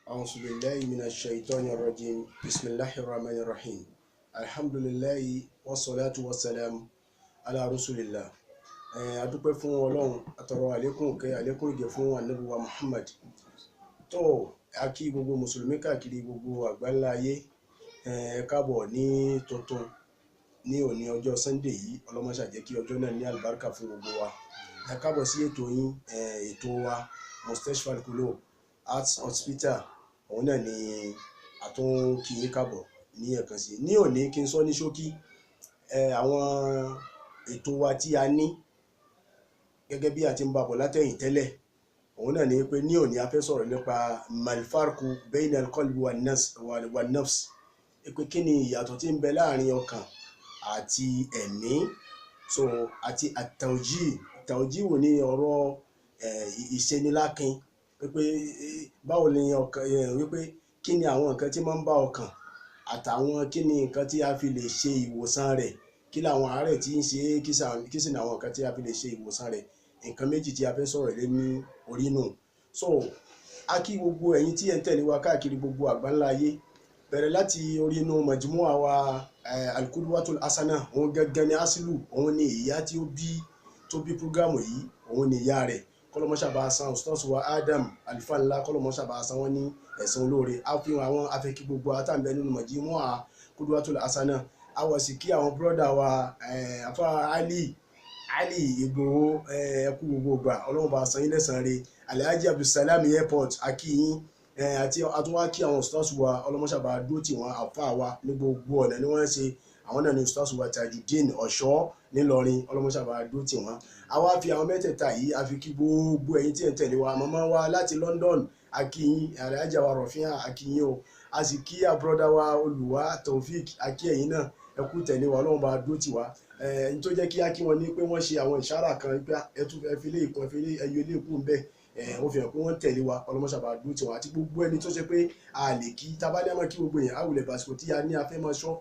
أعوذ بالله من الشيطان الرجيم بسم الله الرحمن الرحيم الحمد لله والصلاة والسلام على رسول الله. A dúpẹ́ fún Ọlọ́run, àtọrọ àlékún ìgẹ̀ fún Ànábì wa Muhammad. Tó a kí gbogbo mùsùlùmí káàkiri gbogbo àgbáńlá ayé, ẹ káàbọ̀ ní tuntun ní òní ọjọ́ Sunday yìí. Ọlọ́run máa jẹ́ kí ọjọ́ náà ní àlùbáríkà fún gbogbo wa. Ẹ káàbọ̀ sí ètò yín, ètò wa Mustashfa Al-Qulub Heart Hospital. Òun náà ni àtún kí yín káàbọ̀ ní ẹ̀kan sí. Ní òní kí n sọ ní ṣókí àwọn ètò wa tí a ní gẹ́gẹ́ bí a ti ń bá bọ̀ látẹ̀yìn tẹ́lẹ̀. Òun náà ni pé ní òní a fẹ́ sọ̀rọ̀ nípa malfarku bayna al-qalbi wa nafs, pé kí ni ìyàtọ̀ tí ń bẹ láàrin ọkàn àti ẹ̀mí, so àti at-tawjih wò ní ọ̀rọ̀ ìṣenilákin, pé báwo ni ọkàn wípé kí ni àwọn nǹkan tí máa ń bá ọkàn àtàwọn kí ni nǹkan tí a fi lè ṣe ìwòsàn rẹ̀, kí làwọn àárẹ̀ tí ń ṣe kí sì ní àwọn nǹkan tí a fi lè ṣe ìwòsàn rẹ̀. Nǹkan méjì tí a fẹ́ sọ̀rọ̀ lé ní orí nù. So a kí gbogbo ẹ̀yin tí ẹ̀ ń tẹ̀lé wa káàkiri gbogbo àgbáńlá ayé, bẹ̀rẹ̀ láti orí inú majmu'a wa Al-Qudwatul Hasana. Òun gẹ́gẹ́ ní asilu, òun ni ìyá tí ó bí púrógámù yìí, òun ni ìyá rẹ̀. Kọ́lọ́mọṣà bá san ustaz wa Adam alifa ńlá, kọ́lọ́mọṣà bá san wọ́n ní ẹ̀san olóore. A fi àwọn afẹ́kí gbogbo àtàǹbẹ̀ nínú majmu'a Qudwatul Hasana. A wọ̀ sí kí àwọn bírọ́dà wa afa Ali Igboho, ẹkú gbogbo gbà, Ọlọ́run bá san yín lẹ́san rẹ̀. Alhaji Abdulsalam Airport akíyín, àti àtúnwá kí àwọn ustaz wa, ọlọ́mọṣà bá dúró tì wọ́n, àfa wa ní gbogbo ọ̀nà ni wọ́n ṣe. Àwọn náà ni ustaz wa Tajudeen Ọ̀ṣọ́ nílọrin, ọlọ́mọṣà bá dúró tì wọ́n. A wá fi àwọn mẹ́tẹ̀ẹ̀ta yìí a fi kí gbogbo ẹ̀yin tí ẹ̀ ń tẹ̀lé wa. Màmá wa láti London akíyín, Alhaja wa Rọ̀fíà akíyín o. A sì kí àbúrọ́dá wa Olùwà Taofik akí ẹ̀yin náà, ẹ kú tẹ̀lé wa, Ọlọ́run bá dúró tì wá. Ní tó jẹ́ kí á kí wọn ní pé wọ́n ṣe àwọn ìṣára kan pé ẹ fi lé ìkan ẹyọ ilé ìkú ń bẹ̀. Wọ́n fi hàn pé wọ́n tẹ̀lé wa, ọlọ́mọṣà bá dúró tì wá. Àti gbogbo ẹni tó ṣe pé a lè kí tabalẹ́ máa kí gbogbo èèyàn, àwùlẹ̀ bàsìkò tí a ní afẹ́ máa ṣọ́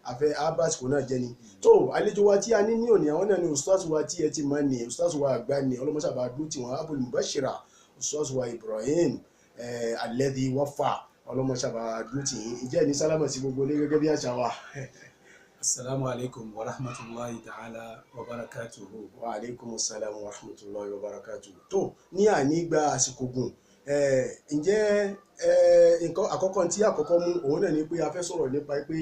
afẹ́ abásìkò náà jẹ́ ni. Tó àlejò wa tí a ní ní òní, àwọn náà ni ustaz wa tí ẹ ti mọ̀ ní, ustaz wa àgbà ni, ọlọ́mọṣà bá dúró tì wọ́n. Abul Mubashira ustaz wa Ibrahim alladhi wafa, ọlọ́mọṣà bá dúró tì yín. Ìjẹ́ ní sálámà sí gbogbo ilé gẹ́gẹ́ bí àṣà wa. Assalamu alaikum wa rahmatullahi ta'ala wa barakatuhu. Wa alaikum assalam wa rahmatullahi wa barakatuhu. Tó ní ànígbà àsìkò gùn, ǹjẹ́ nǹkan àkọ́kọ́ tí àkọ́kọ́ mú òun náà ni pé a fẹ́ sọ̀rọ̀ nípa pé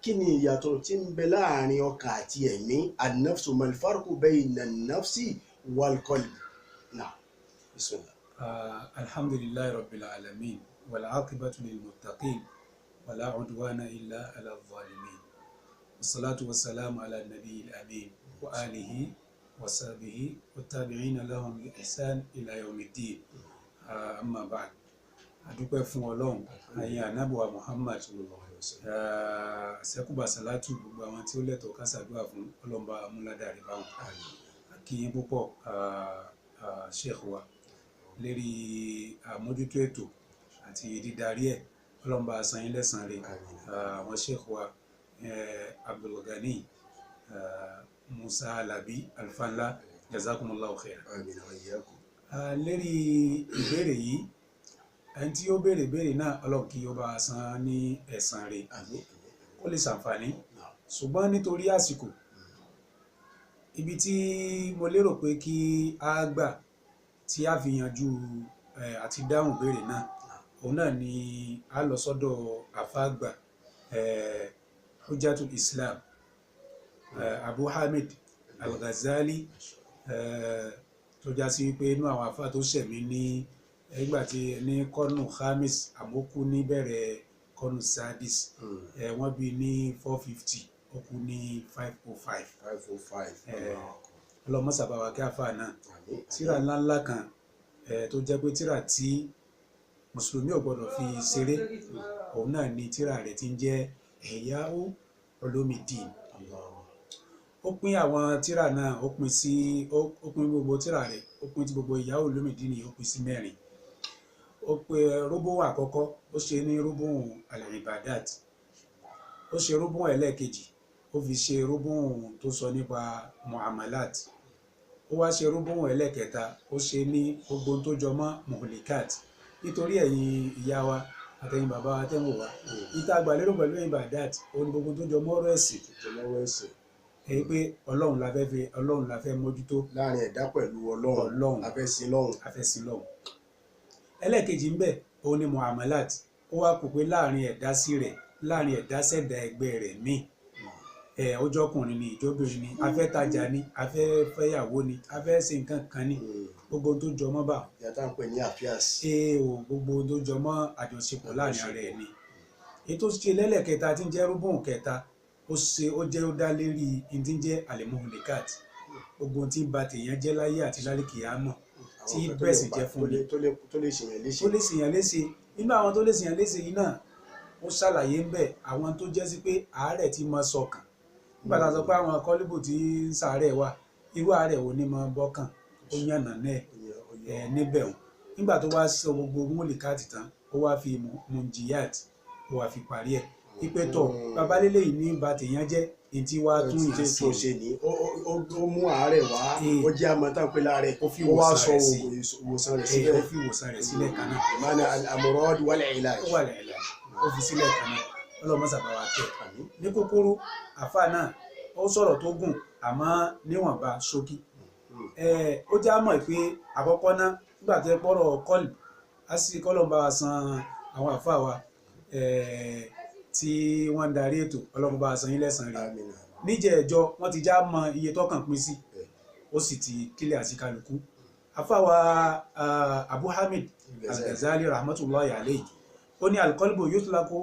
kí ni ìyàtọ̀ tí ń bẹ láàrin ọkàn àti ẹ̀mí, an-nafsu, mal-farqu bayna an-nafsi wal-qalbi. Náà, bismillah. Alhamdulillahi rabbil alamin, wal aqibatu lil muttaqin, wala udwana illa ala adh-dhalimin. Wassalatu wassalamu ala nabiyil amin wa alihi wa sahbihi wa tabi'ina lahum bi ihsan ila yawmiddin. Amma ba'd. Adúpẹ́ fún Ọlọ́run, ayé Ànábì wa Muhammad, sẹ́kùbà sàlátù gbogbo àwọn tí ó lẹ́tọ̀ọ́ ká ṣàdúrà fún, Ọlọ́run bá múládàrí báwọn. Akíyín púpọ̀ Sheikh wa lérí àmójútó ètò àti dídarí ẹ̀, Ọlọ́run bá san yín lẹ́san rẹ̀. Àwọn Sheikh wa Abdulgani Musa Alabi Alfanla, jazakumullahu khairan. Àmín wa iyyakum. Lérí ìbéèrè yìí, ẹni tí ó béèrè náà, Ọlọ́run kí ó bá san ní ẹ̀san rẹ̀, ó lè ṣàǹfààní. Ṣùgbọ́n nítorí àsìkò, ibi tí mo lérò pé kí a gbà tí a fi yanjú àti dáhùn béèrè náà, òun náà ni a lọ sọ́dọ̀ àfáàgbà Hujjatul Islam Abu Hamid Al-Ghazali, tó já sí pé inú àwọn àfáà tó ṣẹ̀mí ní nígbà tí ní kọ́nù Khamis àmókù ní bẹ̀rẹ̀ kọ́nù Sadis, wọ́n bí ní 450, ó kú ní 505. Ọlọ́mọ sàbàwà kí àfáà náà. Tírà ńláńlá kan tó jẹ́ pé tírà tí mùsùlùmí ò gbọdọ̀ fi ṣeré, òun náà ni tírà rẹ̀ tí ń jẹ́ Ihya'u Ulumuddin. Ó pín àwọn tírà náà, ó pín gbogbo tírà rẹ̀, ó pín tí gbogbo Ihya'u Ulumuddin ó pín sí mẹ́rin. Ó pé rúbùn àkọ́kọ́, ó ṣe ní rúbùn al-ibadat. Ó ṣe rúbùn ẹlẹ́ẹ̀kejì, ó fi ṣe rúbùn tó sọ nípa muamalat. Ó wá ṣe rúbùn ẹlẹ́ẹ̀kẹta, ó ṣe ní gbogbo tó jọ mọ́ muhlikat. Nítorí ẹ̀yin ìyá wa, àtẹ̀yìn bàbá wa tẹ́wọ̀n wa ìta àgbàlérò pẹ̀lú ibadat òun gbogbo tó jọ mọ́rọ̀ ẹ̀sìn ìtọ́lọ́wọ́ ẹ̀sìn èyí pé ọlọ́run la fẹ́ mójútó láàrin ẹ̀dá pẹ̀lú ọlọ́run afẹ́sìn lọ́hùn. afẹ́sìn lọ́hùn. ẹlẹ́ẹ̀kejì ń bẹ òun ni muamalat ó wá kó pé láàrin ẹ̀dá sí rẹ̀ láàrin ẹ̀dá sẹ̀dá ẹgbẹ́ rẹ̀ míì ọjọ́kùnrin ni ìjọbìnrin ni afẹ́tajà ni afẹ́fẹ́yàwó ni afẹ́sìn nǹkan kan ni gbogbo tó jọ mọ́ bá. yàtọ̀ à ń pè ní àfíàs. gbogbo tó jọ mọ́ àjọṣepọ̀ láàrin ara ẹ̀ ni. ètò ṣe lẹ́lẹ̀kẹta tí ń jẹ́ rúbùn kẹta ó dá lérí tí ń jẹ́ alimuhulikat gbogbo tí ń ba tèèyàn jẹ́ láyé àti lálẹ́kìyámọ̀ tí bẹ́ẹ̀ sì jẹ́ fún mi tó lè ṣèyàn léṣe nínú àwọn tó lè ṣèyàn léṣe yìí náà ó ṣàlàyé ń bẹ̀ àwọn tó jẹ́ sí pé àárẹ̀ tí mọ́ sọkàn nígbà tá a sọ pé àwọn kọ́líbù tí ń ṣàárẹ̀ wà irú àárẹ̀ wo ni mọ́ bọ́kàn ó yànnà náà níbẹ̀ o nígbà tó wá sọ gbogbo múlìkáàtì tán ó wá fi munjiyat ó wá fi parí ẹ̀ ipe tọ̀ babalélé yìí ní ba tèèyàn jẹ́ ètí wá tún ìyẹn tó ṣe ní ó mú àárẹ̀ wá ó jẹ́ àmọ́tá pé láàárẹ̀ ó wá sọ ìwòsàn rẹ̀ sílẹ̀ ó fi ìwòsàn rẹ̀ sílẹ̀ kan náà ìmáàna al-amrad wal-ilaj ó fi sílẹ̀ kan náà ọlọ́mọ sàbáwá tẹ̀ ní kúkúrú àfa náà ó sọ̀rọ̀ tó gùn àmọ́ níwọ̀nba ṣókí ó já mọ̀ pé àkọ́kọ́ náà nígbà tó yẹ pọ́rọ̀ kọ́ọ̀lù á sì kọ́lọ̀ bá wa san àwọn àfa wa tí wọ́n ń darí ètò ọlọ́run bá san yín lẹ́san rẹ̀ níjẹ̀ ẹjọ́ wọ́n ti já mọ iye tọ́kàn pín sí ó sì ti kílẹ̀ àti kálukú afáwa Abu Hamid Al-Ghazali rahmatullahi alayhi ó ní al-qalbu yutlaqu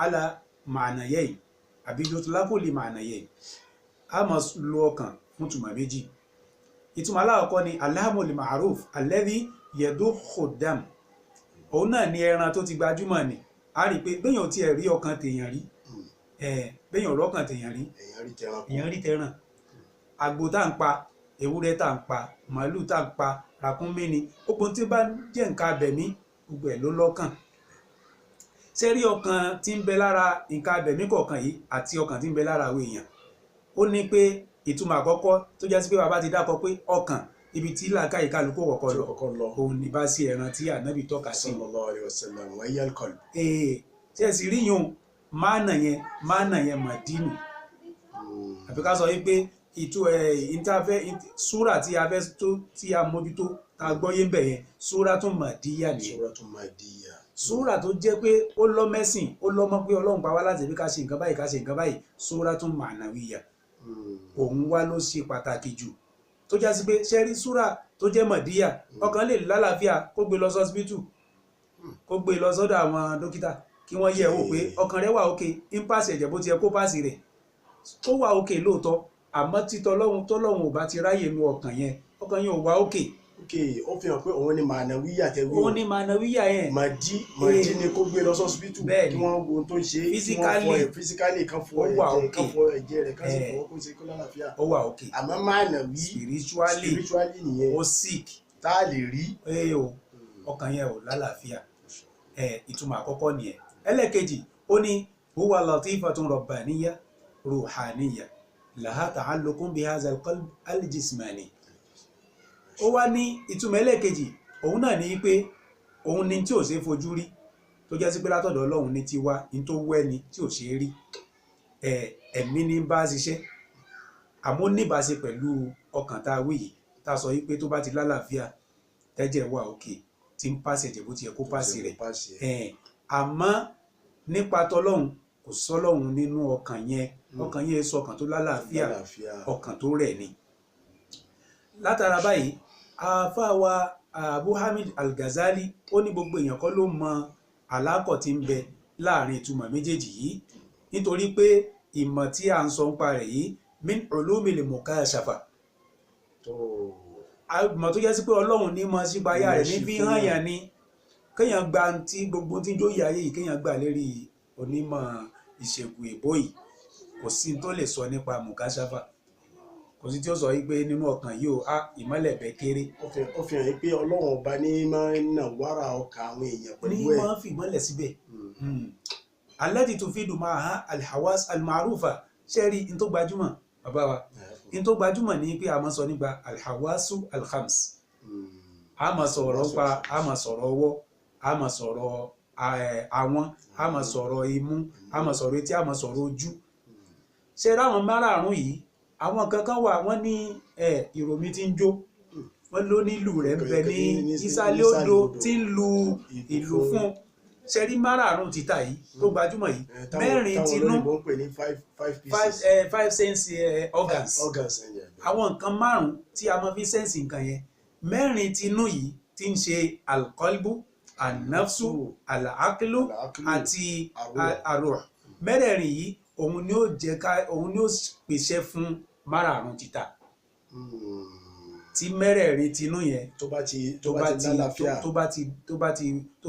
ala ma'nayayn àbí yutlaqu li ma'nayayn a mọ̀ lo ọkàn fún tùmọ̀ méjì ìtumọ̀ aláwọ̀kọ́ ni alhamul ma'ruf alladhi yadukhu dam òun náà ni ẹran tó ti gbajúmọ̀ ni a rí pé béèyàn ti ẹ̀ rí ọkàn tèèyàn rí béèyàn rọ́kàn tèèyàn rí èèyàn rí tẹran àgbò tá à ń pa ewúrẹ́ tá à ń pa màálù tá à ń pa ràkúnmí ni gbogbo tí bá jẹ́ nǹkan abẹ̀mí gbogbo ẹ̀ ló lọ́kàn ṣé rí ọkàn tí ń bẹ lára nǹkan abẹ̀mí kọ̀ọ̀kan yìí àti ọkàn tí ń bẹ lára àwọn èèyàn ó ní pé ìtumọ̀ àkọ́kọ́ tó jẹ́ sí pé bàbá ti dákọ pé ọkàn ibi tí làákàyè kálukú kọ́kọ́ lọ òun ní bá sí ẹran tí ànábì tọ́ka sí. sallallahu alaihi wasallam wa hiya al-qalb. ṣe sì rí yun máànà yẹn màdínù àfi ká sọ wípé súrà tí a fẹ́ tí a mójútó tá a gbọ́yé ń bẹ̀ yẹn súrà tún màdíyà nìyẹn. súrà tó jẹ́ pé ó lọ mẹ́sìn ó lọ mọ́ pé ọlọ́run pa wá láti ẹbí ká ṣe nǹkan báyìí ká ṣe nǹkan báyìí súrà tún mànàwíyà òun wá ló ṣe pàtàkì jù tó já sí pé ṣẹ́rí súrà tó jẹ́ mọ̀díyà ọkàn lè lálàáfíà kó gbé lọ sọ́sibítù kó gbé lọ sọ́dọ̀ àwọn dókítà kí wọ́n yẹ̀ wò pé ọkàn rẹ̀ wà òkè ń pàṣẹ ẹ̀jẹ̀ bó ti yẹ kó pàṣẹ rẹ̀ ó wà òkè lóòótọ́ àmọ́ títọ́ tọ́lọ́hun ò bá ti ráyè nu ọkàn yẹn ò wà òkè. ó fi hàn pé òun ni mànàwíyà tẹ̀wé òun ni mànàwíyà yẹn. màdí ni kó gbé lọ sọ́sibítù kí wọ́n wo tó ń ṣe kí wọ́n fọ ẹ̀ físíkálì kan fọ ẹ̀jẹ̀ rẹ̀ kan sì fọwọ́ kó ṣe kó lálàáfíà. ó wà òkè. àmọ́ mànàwí spiritually nìyẹn ó sick tá a lè rí. ọkàn yẹn ò lálàáfíà ìtumọ̀ àkọ́kọ́ nìyẹn. ẹlẹ́ẹ̀kejì ó ní huwa latifatun rabbaniyya ruhaniyya laha ta'alluqun bihadha al-qalb al-jismani. ó wá ní ìtumọ̀ ẹlẹ́ẹ̀kejì òun náà ní pé òun ni tí ò ṣe fojú rí tó jẹ́ sí pé látọ̀dọ̀ ọlọ́run ní ti wá ní tó wẹ́ ni tí ò ṣe rí ẹ̀mí ní bá ṣiṣẹ́ àmọ́ níbàṣe pẹ̀lú ọkàn tá a wí yìí tá a sọ yìí pé tó bá ti lálàáfíà tẹ́jẹ̀ wà òkè tí ń pàṣẹ ẹ̀jẹ̀ bó ti yẹ kó pàṣẹ rẹ̀ àmọ́ nípa tọlọ́hun kò sọ́lọ́hun nínú ọkàn yẹn sọ ọkàn tó lálàáfíà ọkàn tó rẹ̀ ni. látara báyìí àfáàwà Abu Hamid Al-Ghazali ó ní gbogbo èèyàn kọ́ ló mọ àlákọ̀ tí ń bẹ láàrin ìtumọ̀ méjèèjì yìí nítorí pé ìmọ̀ tí a ń sọ ń pa rẹ̀ yìí min ulumil mukashafa àmọ́ tó jẹ́ sí pé ọlọ́run ní mọ sípayá rẹ̀ ní fi hàn yàn ni kéèyàn gba ti gbogbo tí ń jó yàyè yìí kéèyàn gbà lérí onímọ̀ ìṣègùn èbó yìí kò sí tó lè sọ nípa mukashafa kò sí tí ó sọ yìí pé nínú ọkàn yìí ó ìmọ́lẹ̀ bẹ́ kéré. ó fi hàn yín pé ọlọ́run ọba ní máa ń nà wàrà ọkàn àwọn èèyàn pẹ̀lú ẹ̀. ní máa ń fi ìmọ́lẹ̀ síbẹ̀ allati tufidu ma'aha al-hawas al-ma'rufa ṣẹ́rí in tó gbajúmọ̀ bàbá wa in tó gbajúmọ̀ ní pé a máa sọ nípa al-hawasu al-khams a máa sọ̀rọ̀ pa a máa sọ̀rọ̀ ọwọ́ a máa sọ̀rọ̀ àwọn, a máa sọ̀rọ̀ imú, a máa sọ̀rọ̀ etí, a máa sọ̀rọ̀ ojú. ṣe ráwọn márààrún yìí àwọn kankan wà wọ́n ní ìròmí tí ń jó wọ́n ló nílù rẹ̀ ń bẹ ní ìsàlẹ̀ odò tí ń lu ìlú fún ṣẹ́rí márààrún títà yìí tó gbajúmọ̀ yìí mẹ́rin tinú 5 sense organs àwọn nǹkan márùn-ún tí a máa fi sense nǹkan yẹn mẹ́rin tinú yìí tí ń ṣe alqalbu anafsu alakilu àti aruh mẹ́rẹ̀ẹ̀rin yìí òun ni ó pèsè fún márààrún títà tí mẹ́rẹ̀ẹ̀rin tinú yẹn tó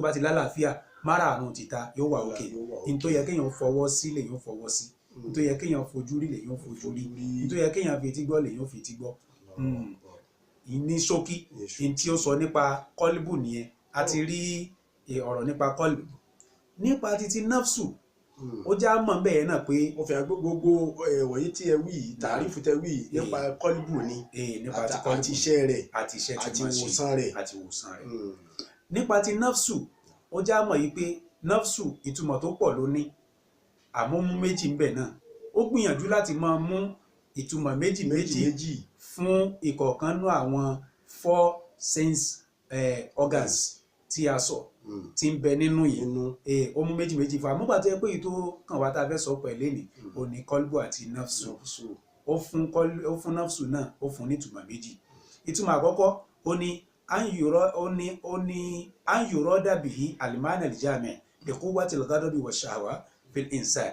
bá ti lálàáfíà márààrún títà yóò wà òkè ní tó yẹ kéèyàn fọwọ́ sí lèyàn fọwọ́ sí ní tó yẹ kéèyàn fojú rí lèyàn fojú rí ní tó yẹ kéèyàn fetí gbọ́ lèyàn fetí gbọ́ ní ṣókí ní tí ó sọ nípa kọ́líbù nìyẹn a ti rí ọ̀rọ̀ nípa kọ́líbù nípa títí nafsu ó já mọ̀ bẹ́ẹ̀ náà pé ó fẹ́ gbogbo wọ̀nyí tí ẹ wí tàrífù tẹ wí nípa kọ́líbù ni àti iṣẹ́ rẹ̀ àti ìwòsàn rẹ̀ nípa ti nafsu ó já mọ̀ yìí pé nafsu ìtumọ̀ tó pọ̀ ló ní àmọ́ mú méjì ń bẹ náà ó gbìyànjú láti máa mú ìtumọ̀ méjì fún ìkọ̀ọ̀kan nú àwọn 4 sense organs tí a sọ tí ń bẹ nínú yìí ó mú méjì fún àmúgbà tó yẹ pé èyí tó kàn wá tá a fẹ́ sọ pẹ̀lú ní ó ní kọ́lbù àti nafsu ó fún nafsu náà ó fún nítumọ̀ méjì ìtumọ̀ àkọ́kọ́ ó ní an yurada bihi al-ma'na al-jami' li quwwati al-ghadabi wash-shahwa fil insan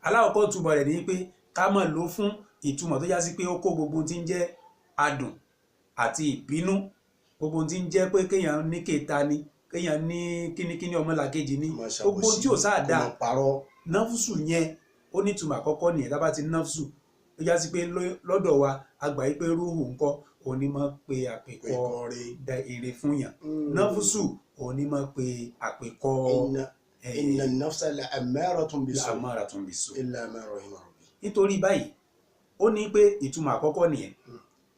aláwọ̀kọ́ túbọ̀ rẹ̀ ní pé ká máa lò fún ìtumọ̀ tó já sí pé ó kó gbogbo tí ń jẹ́ adùn àti ìbínú gbogbo tí ń jẹ́ pé kéèyàn ní kéta ni kéèyàn ní kíníkíní ọmọlàkejì ní gbogbo tí ò sáà dáa náfùsù yẹn ó ní ìtumọ̀ àkọ́kọ́ nìyẹn tá bá ti náfùsù ó já sí pé lọ́dọ̀ wa àgbà yìí pé rúhù ńkọ́ òní máa pe àpèkọ èrè fún yàn náfùsù òní máa pe àpèkọ inna an-nafsa la'ammaratun bis-su' illa ma rahima rabbi. nítorí báyìí ó ní pé ìtumọ̀ àkọ́kọ́ nìyẹn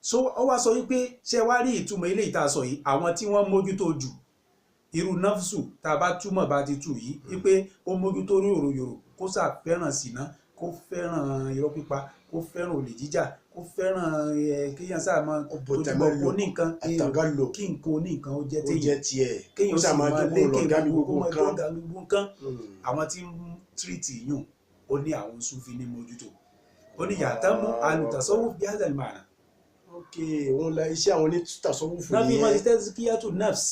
so ó wá sọ wípé ṣé wá rí ìtumọ̀ ilé ìta sọ yìí àwọn tí wọ́n mójútó jù irú náfùsù tá a bá túmọ̀ bá ti tù yìí wípé ó mójútó rí òròyòrò kó sà fẹ́ràn sìná kó fẹ́ràn irọ́ pípa kó fẹ́ràn olè jíjà kó fẹ́ràn kéèyàn sáà máa ojúbọ kó ní nǹkan kí nǹkan oní nǹkan ó jẹ́ téèyàn kéèyàn sì máa lékè gbogbo nǹkan àwọn tí ń tírìtì yùn ó ní àwọn Sufi ní mójútó ó ní yàtọ̀ mú alùtàsọ́wọ́ bí àdàlù màánà. ok wọn la iṣẹ́ àwọn ní tàsọ́wọ́ fún yẹn. nàbí wọn ti tẹ́sí kíyàtò nafs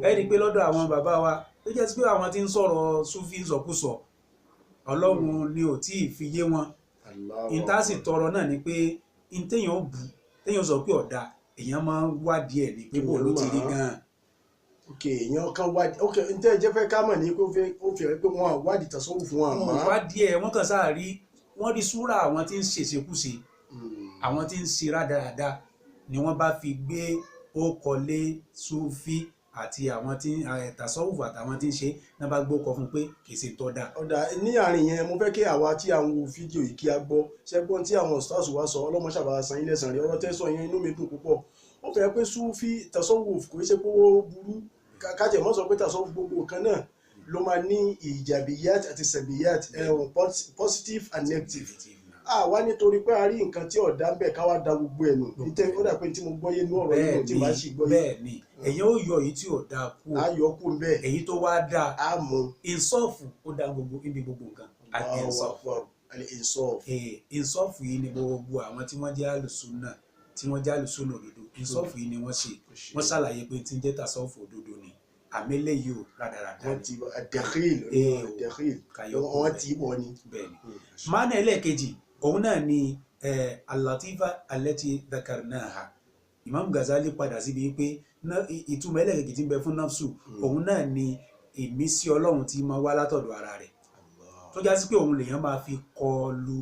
ẹni pé lọ́dọ̀ àwọn bàbá wa ó jẹ́ pé àwọn tí ń sọ̀rọ̀ Sufi sọkúsọ Ọlọ́run ni ò tí ì fi yé wọn ìtàsí tọrọ náà ni pé téèyàn ó bù téèyàn sọ pé ọ̀dà èèyàn máa ń wádìí ẹ̀ ní pé bó ló ti rí gan-an. ok èèyàn kan wádìí ok ntẹ́ ẹ jẹ́ fẹ́ ká mọ̀ ní pé ó fi hàn pé wọ́n wádìí tàsọ́wọ́ fún wọn. wọ́n wádìí ẹ̀ wọ́n kàn sáà rí wọ́n rí súrà àwọn tí ń ṣèṣekúṣe àwọn tí ń ṣe rádaràda ni wọ́n bá fi gbé ó kọlé Sufi àti àwọn tí tàsọ́wùfù àtàwọn tí ń ṣe náà bá gbókọ fún pé kì í ṣe tọ́ da. ọ̀dà ní àárín yẹn mo fẹ́ kí àwa tí à ń wo fídíò yìí kí a gbọ́ ṣẹ́gbọ́n tí àwọn stars wa sọ ọlọ́mọṣàbà san ilé ẹ̀sán rí ọ̀rọ̀ tẹ́sán yẹn inú mi dùn púpọ̀ ó fẹ́ pé Sufi tàsọ́wùfù kò ṣe pé ó burú kájẹ̀ mọ́ sọ pé tàsọ́wùfù gbogbo kan náà ló máa ní ìjàbíyàt àti sẹ̀bíyàt positive and negative àwa nítorí pé a rí nǹkan tí ọ̀dà ń bẹ̀ ká wá da gbogbo ẹ̀ nù nítorí ó dà pé tí mo gbọ́ yé inú ọ̀rọ̀ nínú tí màá sì gbọ́ yé. bẹ́ẹ̀ ni èyí ó yọ èyí tí ò dáa kú a yọ kú bẹ́ẹ̀ èyí tó wá dáa a mú ìsọ́ọ̀fù ó dá gbogbo ibi gbogbo nǹkan ìsọ́ọ̀fù yìí ni gbogbo àwọn tí wọ́n jẹ́ àlùsùnà òdodo ìsọ́ọ̀fù yìí ni wọ́n ṣe wọ́n ṣàlàyé pé tí ń jẹ́ tàsọ́ọ̀fù òdodo ni àmẹ́lẹ̀ yìí ò rádaràdà wọ́n ti dẹ̀kìl wọ́n ti bọ̀ ni. bẹ́ẹ̀ ni mánà ẹlẹ́ẹ̀kejì òun náà ni al-latifa allati dhakarnaha Imam Ghazali padà síbi pé ìtumọ̀ ẹlẹ́ẹ̀kejì tí ń bẹ fún nafsu òun náà ni ìmísí Ọlọ́run tí máa wá látọ̀dọ̀ ara rẹ̀ tó já sí pé òun lèèyàn máa fi kọlu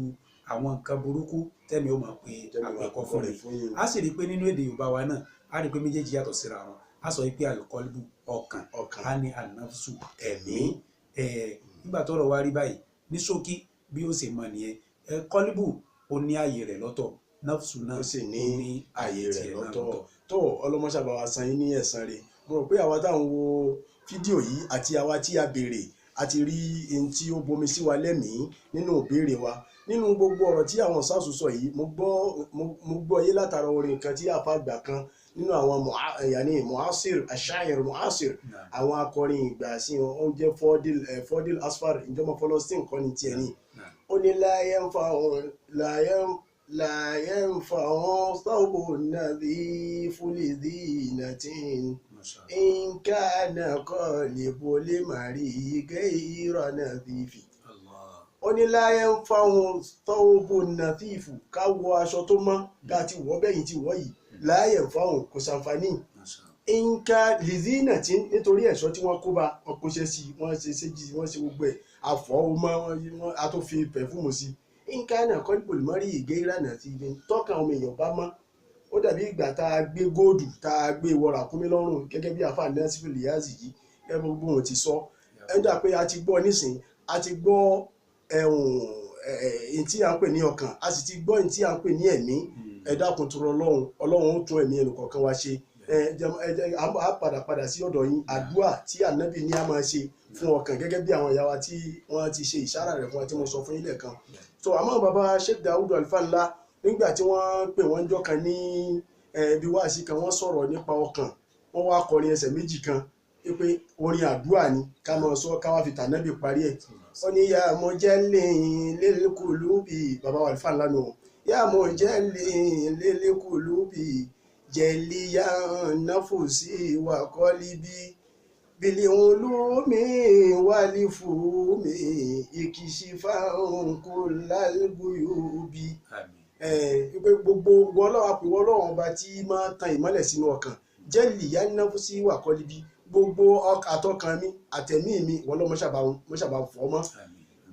àwọn nǹkan burúkú tẹ́mi ó máa pe àpẹ̀kọ fún rẹ̀ a sì rí i pé nínú èdè Yorùbá wa náà a rí i pé méjèèjì yàtọ̀ síra wọn a sọ pé al-qalbu ọkàn a ní an-nafsu ẹ̀mí nígbà tọ́rọ̀ wá rí báyìí ní ṣókí bí ó ṣe mọ̀ nìyẹn kọ́líbù ó ní ààyè rẹ̀ lọ́tọ̀ nafsu náà ó sì ní ààyè rẹ̀ lọ́tọ̀ tó ọlọ́mọṣàbà wa san yín ní ẹ̀san rẹ̀ mo rò pé àwa táwọn wo fídíò yìí àti àwa tí a béèrè àti rí ohun tí ó bomi sí wa lẹ́mìí nínú ìbéèrè wa nínú gbogbo ọ̀rọ̀ tí àwọn sáàsù sọ yìí mo gbọ́ yé látara orin kan tí àfa àgbà kan nínú àwọn muasir ashair muasir àwọn akọrin ìgbà sí wọn jẹ́ Fordil Asfar ìjọba Palestine kọ́ ni tiẹ̀ ní ó ní la yanfa'u thawbun nadhifu lidhinatin in kana qalbu limari ghayra nadhifi. Ó ní la yanfa'u thawbun nadhifu ká wọ aṣọ tó mọ́ ká ti wọ̀ bẹ́yìn ti wọ̀ yìí la yanfa'u kò ṣàǹfààní nka lidhinatin nítorí ẹ̀ṣọ́ tí wọ́n kó bá wọn kó ṣe sí wọ́n ṣe séjì wọ́n ṣe gbogbo ẹ̀ àfọ̀ ọmọ wọn a tó fi pẹ̀fúmù sí nka náà kọ́ nípò lùmọ́rí ghayra nadhifi tọ́kàn ọmọ èèyàn bá mọ́ ó dàbí ìgbà tá a gbé góòdù tá a gbé wọ̀rà kúnmí lọ́rùn gẹ́gẹ́ bí àfáà Nasiru Liyazi yìí gẹ́gẹ́ bí gbogbo wọn ti sọ ẹ̀ńdà pé a ti gbọ́ nísìn a ti gbọ́ ẹ̀hún tí a ń pè ní ọkàn a sì ti gbọ́ ẹ̀hún tí a ń pè ní ẹ̀mí ẹ dákun tó rọ ọlọ́run ó tún ẹ̀mí ẹnì kọ̀ọ̀kan wa ṣe a padà sí ọ̀dọ̀ yín àdúrà tí ànábì ní a máa ṣe fún ọkàn gẹ́gẹ́ bí àwọn ìyá wa tí wọ́n ti ṣe ìṣára rẹ̀ fún wa tí mo sọ fún yín lẹ́ẹ̀kan so àmọ́ bàbá Sheikh Daud Alfa Ńlá nígbà tí wọ́n pè wọ́n jọ́ kan ní ibi wáàsí kan wọ́n sọ̀rọ̀ nípa ọkàn wọ́n wá kọrin ẹsẹ̀ méjì kan pé orin àdúrà ni ká máa sọ ká wá fi tànábì parí ẹ̀ ó ní yá mo jẹ́ lélẹ́kùlùbì bàbá wa Alfa Ńlá nù yá mo jẹ́ lélẹ́kùlùbì jẹ̀líyà náfùsí wà kọ́líbí bìlì olómi wálé fúmi ìkìṣífà òǹkó lálùbùyòbí. Pé gbogbo ọlọ́wà pé ọlọ́wọ́n ọba tí máa tan ìmọ́lẹ̀ sínú ọkàn jẹ̀líyà náfùsí wà kọ́líbí gbogbo àtọkàn mi àtẹ̀mí mi wọ́n lọ́ mọ́ṣàbà fọ́ mọ́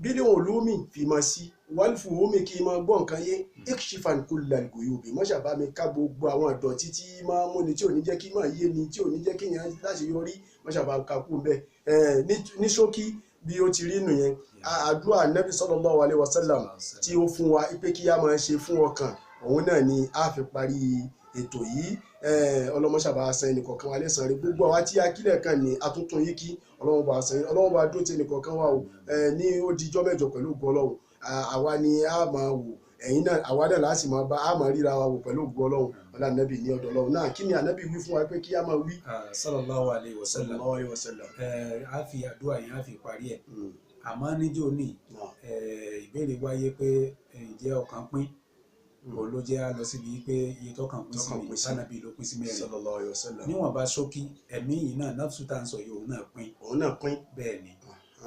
bílí olómi fi mọ́ sí wálfù omi kí n máa gbọ́ nǹkan yé ikshifan kullal guyubi mọ́ṣàbá mi ká gbogbo àwọn ìdọ̀tí tí máa múni tí ò ní jẹ́ kí máa yé ni tí ò ní jẹ́ kí yẹn láti yọrí mọ́ṣàbá ká kú bẹ́ẹ̀ ní ṣókí bí ó ti rí nù yẹn àdúrà Nabi sallallahu alaihi wasallam tí ó fún wa pé kí a máa ṣe fún ọkàn òun náà ni a fi parí ètò yìí ọlọmọṣàbà san ẹnìkọ̀ọ̀kan wa lẹ́san rẹ̀ gbogbo àwa tí akílẹ̀ kan ní atuntun yìí kí ọlọ́run bá san ọlọ́run bá dúró tí ẹnìkọ̀ọ̀kan wa o ní ó dijọ́ mẹ́jọ pẹ̀lú ògo ọlọ́run àwa ni a máa wò ẹ̀yin náà àwa náà láti máa bá a máa ríra wa wò pẹ̀lú ògo ọlọ́run ọlá ànábì ní ọ̀dọ̀ ọlọ́run náà kí ni ànábì wí fún wa pé kí a máa wí. sallallahu alaihi wasallam a fi àdúrà yẹn a fi parí ẹ̀ àmọ́ níjó ní ìbéèrè wáyé pé ǹjẹ́ ọkàn pín òun ló jẹ́ lọ síbi pé iye tọ́kàn pín sí mi sanabi ló pín sí mẹ́rin níwọ̀n bá ṣókí ẹ̀mí yìí náà nafsu tá à ń sọ yìí òun náà pín bẹ́ẹ̀ ni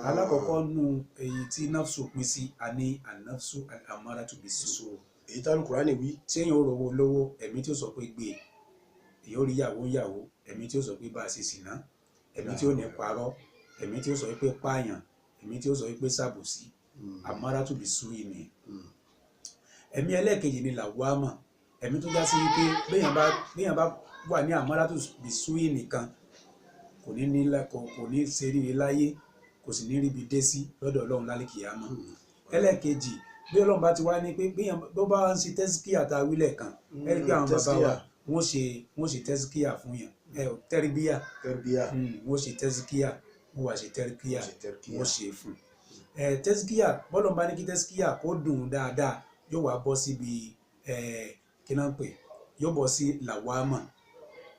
alákọ̀ọ́kọ́ nu èyí tí nafsu pín sí a ní an-nafsu al-ammaratu bis-su èyí tá Al-Qur'ani wí tí èèyàn rówó lówó ẹ̀mí tí ó sọ pé gbé èèyàn rí yàwó ẹ̀mí tí ó sọ pé bá a ṣe sìná ẹ̀mí tí ó ní parọ́ ẹ̀mí tí ó sọ pé pààyàn ẹ̀mí tí ó sọ pé ṣàbòsí ammaratu bis-su yìí ni ẹ̀mí ẹlẹ́ẹ̀kejì ni làwámà ẹ̀mí tó já sí wípé béèyàn bá wà ní ammaratu bis-su yìí nìkan kò ní ṣe ríre láyé kò sì ní ríbi dé sí lọ́dọ̀ ọlọ́run lálẹ́ kìyàmá ẹlẹ́ẹ̀kejì bí ọlọ́run bá ti wá ní pé béèyàn bó bá ń ṣe tẹ́síkíyà tá a wílẹ̀ kan ẹ̀rí pé àwọn bàbá wa wọ́n ṣe tẹ́síkíyà fún yàn tẹ́rìbíyà wọ́n ṣe tẹ́síkíyà wọ́n wá ṣe tẹ́rìbíyà wọ́n ṣe fún tẹ́síkíyà bọ́lọ̀ bá ní kí tẹ́síkíyà kó dùn dáadáa yóò wá bọ́ síbi kí náà ń pè yóò bọ́ sí làwámà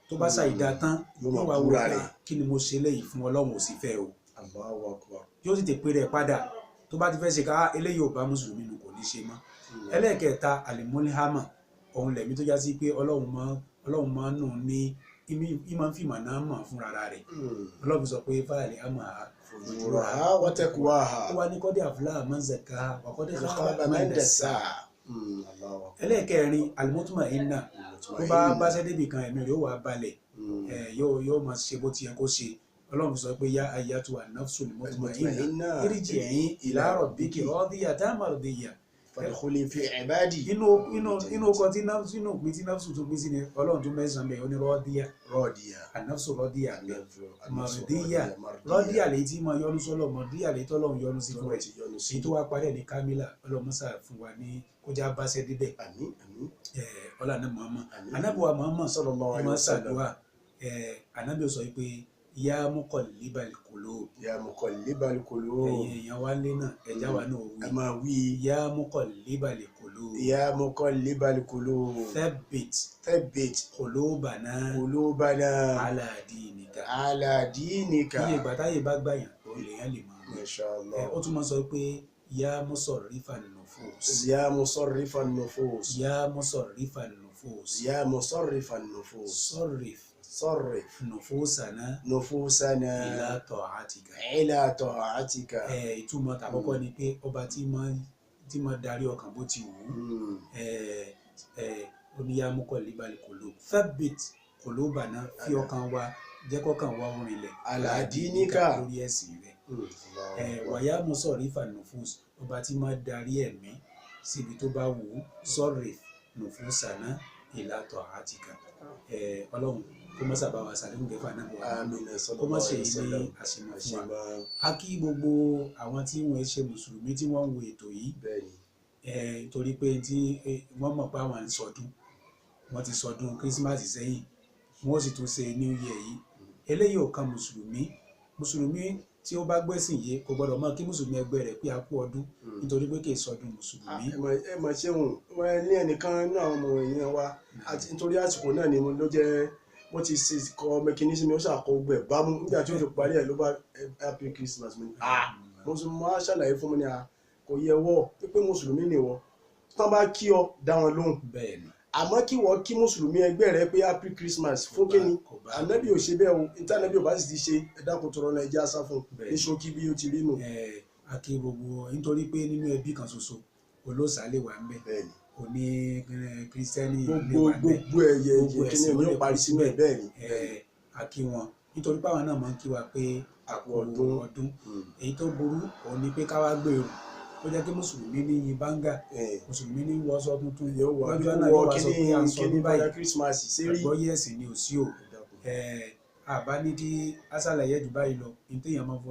tó bá ṣàìdá tán yóò wá wúra rẹ̀ kí ni mo ṣe léyìí fún ọlọ́run ò sì fẹ́ o yóò sì ti pè rẹ̀ padà tó bá ti fẹ́ ṣe ká eléyìí ò bá mùsùlùmí nù kò ní ṣe mọ́ ẹlẹ́ẹ̀kẹta alimulihama òun lẹ̀mí tó já sí pé ọlọ́run máa ń nù ní ìmọ̀ fìmọ̀ náà mọ̀ fúnra rẹ̀ ọlọ́run sọ pé fáàlì àmà fujuraha wa taqwaha ó wá ní kọ́dé àfúlà man zakkaha wa qad khaba man dassaha ẹlẹ́ẹ̀kẹrin al-mutma'inna tó bá báṣẹ́ débi kan ẹ̀mí rẹ̀ ó wà balẹ̀ yóò máa ṣe bó ti yẹ kó ṣe ọlọ́run sọ pé yá ayyatuha an-nafsul mutma'inna irji'i ila rabbiki radiyatan mardiyya fadkhuli fi ibadi inú ọkọ̀ tí nínú òpin tí nafsu tó pín sí ni ọlọ́run tó mẹ́sàn-án bẹ̀ ó ní rọ́ọ̀díyà an-nafsu rọ́ọ̀díyà mardiyya rọ́ọ̀díyà lè tí mo yọnu sọ́lọ̀ mardiyya lè tọ́lọ́run yọnu sí fún rẹ̀ èyí tó wá parẹ́ ní kámílà ọlọ́run sà fún wa ní kọjá báṣẹ́ dídẹ̀ ọlọ́run Muhammad anábìwá Muhammad sallallahu alaihi wasallam anábì sọ pé ya muqallibal qulub. ya muqallibal qulub. ẹ̀yin èèyàn wa lé náà ẹja wa náà ẹ wí. máa wí. ya muqallibal qulub. ya muqallibal qulub. thabbit thabbit qulubana qulubana ala dinika. ala dinika. iye ìgbà táyé bá gbàyàn ó lè yàn lè máa wí. Mashallah. ó tún máa sọ pé ya musarrifan nufus. ya musarrifan nufus. ya musarrifan nufus. ya musarrifan nufus. sarrif sarrif nufusana nufusana ila ta'atika. ila ta'atika. ìtumọ̀ tàkọ́kọ́ ni pé ọba tí máa darí ọkàn bó ti wù ú. oníyá muqallibal qulub thabbit qulubana fi ọkàn wa jẹ́ kọ́kàn wa orinlẹ̀ ala dinika. lórí ẹ̀sìn rẹ̀. wàyà musarrifan nufus ọba tí máa darí ẹ̀mí síbi tó bá wù ú sarrif nufusana ila ta'atika. ọlọ́run kó má sábà wà sàlẹ̀ gẹ́fà náà wà kó má ṣe yìí ní àṣemọ fún wa. a kí gbogbo àwọn tí wọ́n ṣe mùsùlùmí tí wọ́n ń wo ètò yìí torí pé tí wọ́n mọ̀ pé àwọn ń sọdún wọ́n ti sọdún kírísímàsì sẹ́yìn wọ́n sì tún ṣe new year yìí. eléyìí ò kan mùsùlùmí tí ó bá gbẹ́sìn yé kò gbọ́dọ̀ mọ̀ kí mùsùlùmí ẹgbẹ́ rẹ̀ pé a kú ọdún nítorí pé kì í sọdún mùsùlùmí. ẹ mọ̀ ṣéun wọn ní ẹnìkan náà ọmọ èèyàn wa àti nítorí àsìkò náà ni mo ló jẹ́ wọ́n ti ṣe kọ mẹkinísìmì ó ṣàkọ gbẹ bámú nígbà tí ó fi parí ẹ̀ ló bá happy Christmas mi mùsùlùmí á ṣàlàyé fún mi ní kò yẹ wọ́ pé mùsùlùmí ni wọ́ tí wọ́n bá kí ọ dá wọn lóhùn àmọ́ kí wọ́n kí mùsùlùmí ẹgbẹ́ rẹ pé happy Christmas fún kíni ànábì ò ṣe bẹ́ẹ̀ o níta ànábì ò bá sì ti ṣe ẹ̀dá kò tọrọ náà ẹja sá fún ní ṣókí bí ó ti rí nù. àkè gbogbo nítorí pé nínú ẹbí kan ṣoṣo olóòṣà lè wà ń bẹ òní kírísítẹ́nì gbogbo ẹ̀yẹ kíni ní ó parí sínú ẹ̀ bẹ́ẹ̀ ni. àkí wọn nítorí páwọn náà máa ń kí wa pé àkú ọdún èyí tó burú òun ni pé káwá gbèrò ó jẹ́ kí mùsùlùmí ní yin báńgà mùsùlùmí ní wọṣọ tuntun lọ́jọ́ náà yóò wá sọ pé à ń sọdún báyìí àgbọ́yé ẹ̀sìn ni ò sí o. àbá ní kí asàlàyé jù báyìí lọ ní téèyàn máa fọ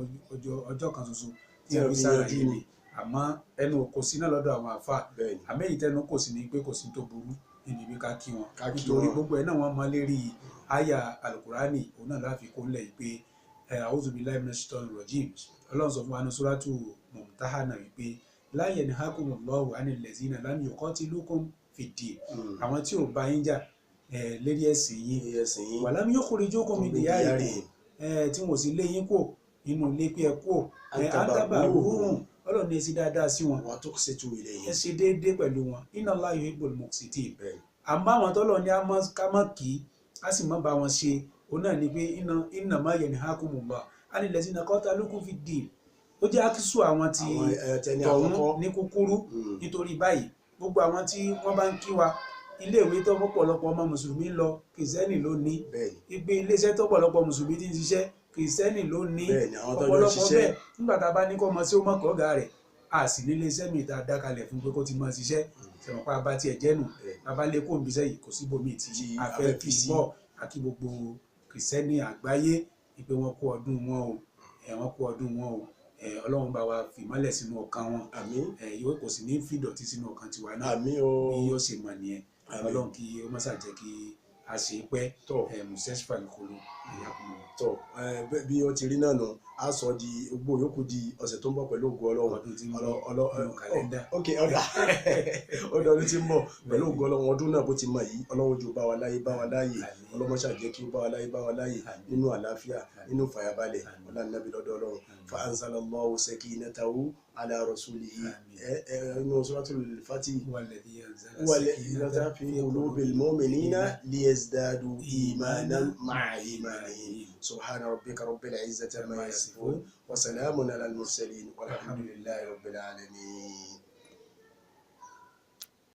ọjọ́ kan ṣoṣo tí a fi ṣàlàyé ni àmọ́ ẹnu kò sí náà lọ́dọ̀ àwọn àfà àmẹ́yìí tẹnu kò sí ní pé kò sí tó burú níbi bí ká kí wọn nítorí gbogbo ẹ̀ náà wọ́n mọ lérí àyà alukurani òun náà láfi kó lẹ̀ pé a'udhu billahi minash shaitanir rajim ọlọ́run sọ fún wa ní suratu Mumtahana wípé la yanhakumullahu anil ladzina lam yuqatilukum fid-din àwọn tí ò bá yín jà lérí ẹ̀sìn yín wa lam yukhrijukum min diyarikum tí wọ́n sì lé yín kò nínú ilé pé ẹ kú àtàbà rúrùn ọlọ́run ní ẹ ṣe dáadáa sí wọn ẹ ṣe déédéé pẹ̀lú wọn inna Allaha yuhibbul muqsitin. àmọ́ àwọn tọ́lọ̀ ní ká má kí á sì má bá wọn ṣe òun náà ni pé innama yanhakumullahu anil ladzina qatalukum fid-din ó jẹ́ àkísù àwọn tí tọ̀hún ní kúkúrú nítorí báyìí gbogbo àwọn tí wọ́n bá ń kí wa iléèwé tó pọ̀lọpọ̀ ọmọ mùsùlùmí lọ kìrìsìtẹ́nì ló ní ìgbé iléeṣẹ́ tó pọ̀lọpọ̀ mùsùlùmí ti ń ṣiṣẹ́ kìrìsìtẹ́nì ló ní ọ̀pọ̀lọpọ̀ bẹ́ẹ̀ nígbà tá a bá ní kọ́ ọmọ sí ó mọ̀kọ́ ọ̀gá rẹ̀ a sì nílé iṣẹ́ mi tá a dákalẹ̀ fún pé kó ti máa ṣiṣẹ́ ṣẹ̀wọ̀n pa bá tiẹ̀ jẹ́nu bàbá lè kó òǹbíṣẹ́ yìí kò síbòmí tí a fẹ́ fi bọ́ àti gbogbo kìrìsìtẹ́nì àgbáyé ìpè wọn kú ọdún wọn o wọn kú ọdún wọn o ọlọ́run bá wa fìmọ́lẹ̀ sínú ọkàn wọn yóò kò sì ní fìdọ̀tí sínú ọkàn tiwa náà bí yóò ṣe mọ̀ nìyẹn ọlọ́run kí ó má ṣàjẹ́ kí a ṣe pẹ́ mùsẹ́sífà nìkolo ìyá kùnú. tọ bí ó ti rí náà nù á sọ di gbogbo yòókù di ọ̀sẹ̀ tó ń bọ̀ pẹ̀lú ògo ọlọ́run ok ọ̀dà ọdún tí ń bọ̀ pẹ̀lú ògo ọlọ́run ọdún náà bó ti mọ̀ yìí ọlọ́run jù bá wa láyé ọlọ́run ṣàjẹ́ kí ó bá wa láyé nínú àlàáfíà nínú fàyàbalẹ̀ ọlọ́nàbí lọ́dọ̀ ọlọ́run fa anzalallahu sakinatahu ala rasulihi inú suratul Fatih والذين في قلوب المؤمنين ليزدادوا إيمانا مع إيمانهم سبحان ربك رب العزة عما يصفون وسلام على المرسلين والحمد لله رب العالمين.